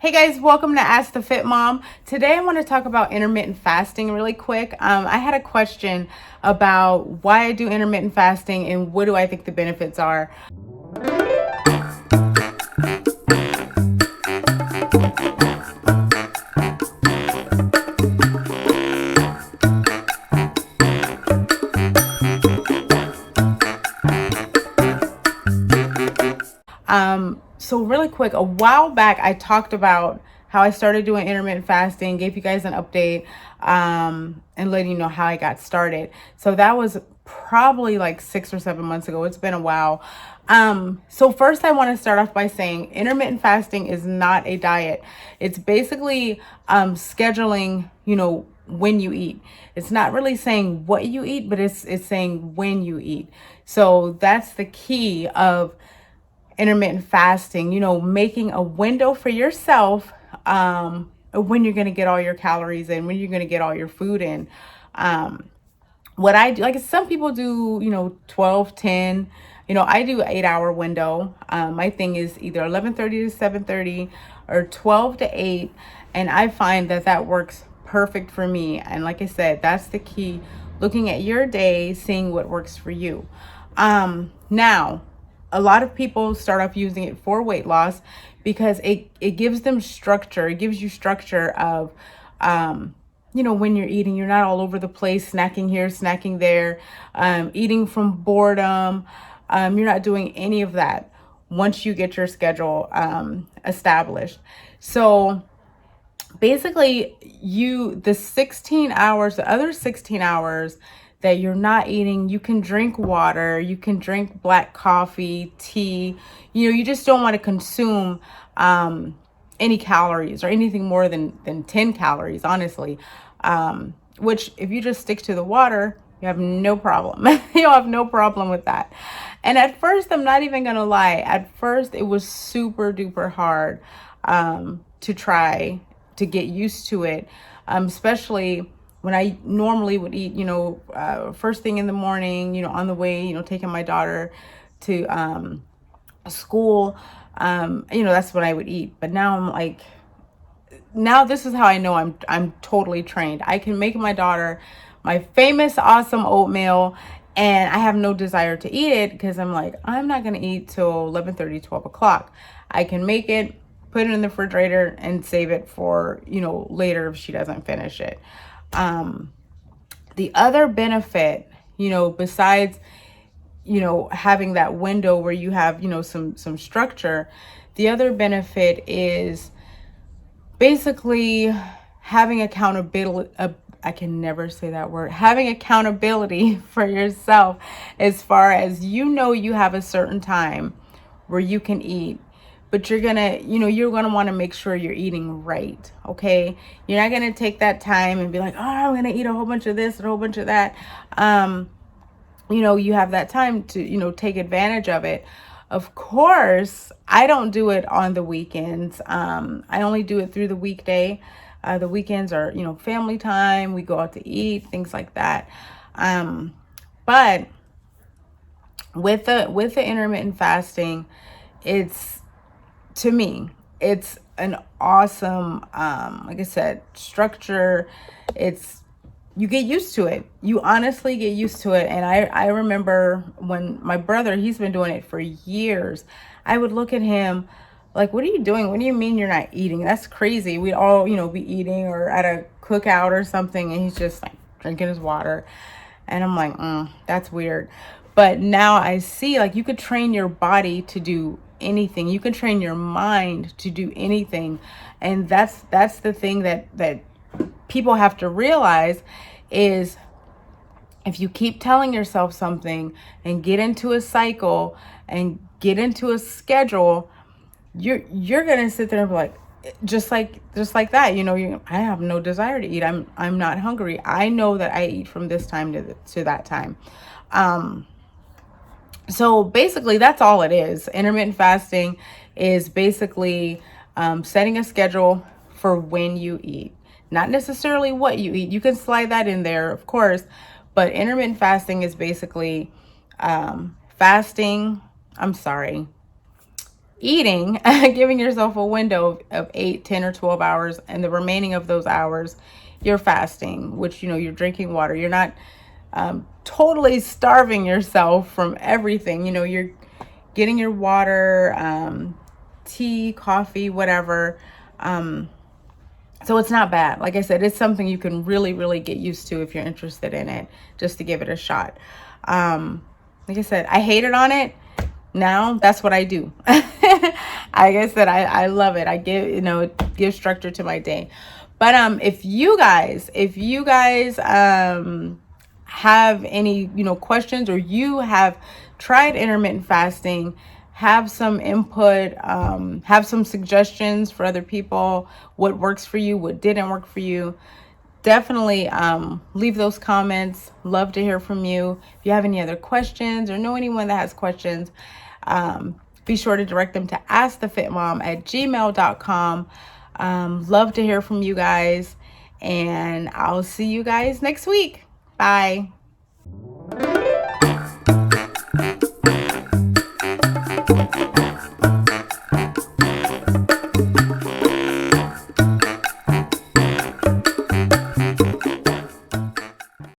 Hey guys, welcome to Ask the Fit Mom. Today I want to talk about intermittent fasting really quick. I had a question about why I do intermittent fasting and what do I think the benefits are. So really quick, a while back, I talked about how I started doing intermittent fasting, gave you guys an update, and letting you know how I got started. So that was probably like 6 or 7 months ago. It's been a while. So first I want to start off by saying intermittent fasting is not a diet. It's basically, scheduling, when you eat. It's not really saying what you eat, but it's saying when you eat. So that's the key of intermittent fasting, making a window for yourself, when you're going to get all your calories in, when you're going to get all your food in. What I do, like some people do, 12, 10, I do 8 hour window. My thing is either 11:30 to 7:30 or 12 to 8. And I find that works perfect for me. And like I said, that's the key, looking at your day, seeing what works for you. Now, a lot of people start off using it for weight loss because it gives them structure. It gives you structure of, when you're eating, you're not all over the place, snacking here, snacking there, eating from boredom. You're not doing any of that once you get your schedule established. So basically the 16 hours, the other 16 hours that you're not eating, you can drink water, you can drink black coffee, tea, you just don't want to consume any calories or anything more than 10 calories, honestly. Which if you just stick to the water, you have no problem. You'll have no problem with that. And at first, I'm not even gonna lie, at first it was super duper hard to try to get used to it, especially when I normally would eat, first thing in the morning, on the way, taking my daughter to school, that's what I would eat. But now I'm like, now this is how I know I'm totally trained. I can make my daughter my famous awesome oatmeal and I have no desire to eat it because I'm like, I'm not going to eat till 11:30, 12 o'clock. I can make it, put it in the refrigerator and save it for, later if she doesn't finish it. The other benefit, besides, having that window where you have, some structure, the other benefit is basically having accountability. I can never say that word. Having accountability for yourself, as far as, you have a certain time where you can eat, but you're gonna want to make sure you're eating right. Okay. You're not going to take that time and be like, oh, I'm going to eat a whole bunch of this and a whole bunch of that. You have that time to, take advantage of it. Of course, I don't do it on the weekends. I only do it through the weekday. The weekends are, family time. We go out to eat, things like that. But with the intermittent fasting, to me, it's an awesome, like I said, structure. You get used to it. You honestly get used to it. And I remember when my brother, he's been doing it for years. I would look at him like, what are you doing? What do you mean you're not eating? That's crazy. We'd all, be eating or at a cookout or something. And he's just like drinking his water. And I'm like, that's weird. But now I see, like, you could train your body to do anything. You can train your mind to do anything. And that's the thing that people have to realize is, if you keep telling yourself something and get into a cycle and get into a schedule, you're gonna sit there and be like, just like that, I have no desire to eat. I'm not hungry. I know that I eat from this time to that time. So basically that's all it is. Intermittent fasting is basically setting a schedule for when you eat, not necessarily what you eat. You can slide that in there, of course, but intermittent fasting is basically fasting. I'm sorry. eating, giving yourself a window of 8, 10, or 12 hours, and the remaining of those hours, you're fasting, which, you're drinking water. You're not totally starving yourself from everything. You're getting your water, tea, coffee, whatever. So it's not bad. Like I said, it's something you can really, really get used to if you're interested in it, just to give it a shot. Like I said, I hated on it. Now that's what I do. Like I said, I love it. I give structure to my day. But if you guys have any questions, or you have tried intermittent fasting, have some input, have some suggestions for other people, what works for you, what didn't work for you, definitely leave those comments. Love to hear from you. If you have any other questions or know anyone that has questions, be sure to direct them to AskTheFitMom@gmail.com. Love to hear from you guys, and I'll see you guys next week. Bye.